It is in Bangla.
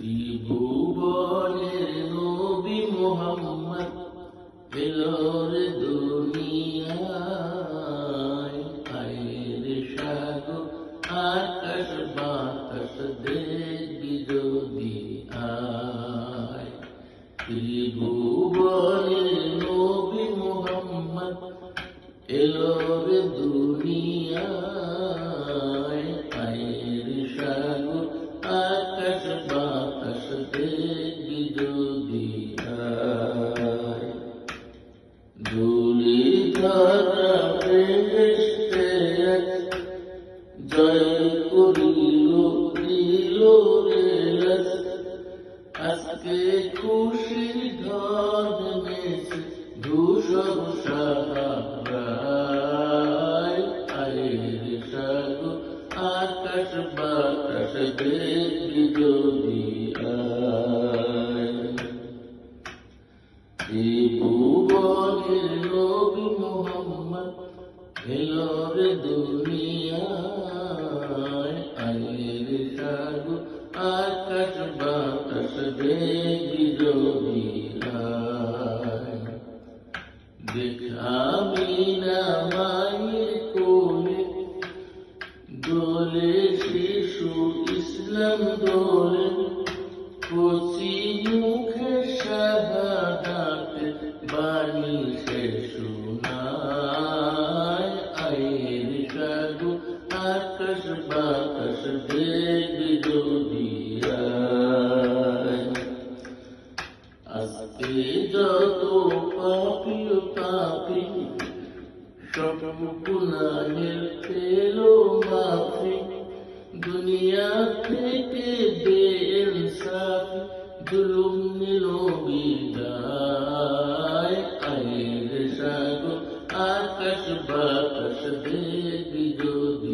ত্রিভুবনের নবী মুহাম্মদ এলোর দুনিয়ায়, আয়ের সাগর আকাশ বাতাস দেখবি যদি আয়। ত্রিভুবনের নবী মুহাম্মদ এলোর দুনিয়ায়, আয়ের সাগর আকাশ বাতাস দেখবি যদি আয়। ধূলি ধরা বেহেশতে জয় করিল দিল রে লাজ, আজকে খুশির ঢল নেমেছে ধূসর সাহারায়, আয়ের সাগর আকাশ বাতাস দেখবি যদি আয়। ত্রিভুবনের নবী মুহাম্মদ এলোর দুনিয়ায়, আয়ের সাগর আকাশ বাতাস দেখবি যদি আয়। দেখ আমিনা মায়ের কোলে দোলে শিশু ইসলাম দোলে, কচি মুখে শাহাদাতের বাণী সে শোনায়, আয়ের সাগর আকাশ বাতাস দেখবি যদি আয়। আজকে যত পাপী পাপী সব গুনাহের পেলো মাফি, দুনিয়া থেকে বেইনসাফি জুলুম নিল বিদায়, আয়ের সাগর আকাশ বাতাস দেখবি যদি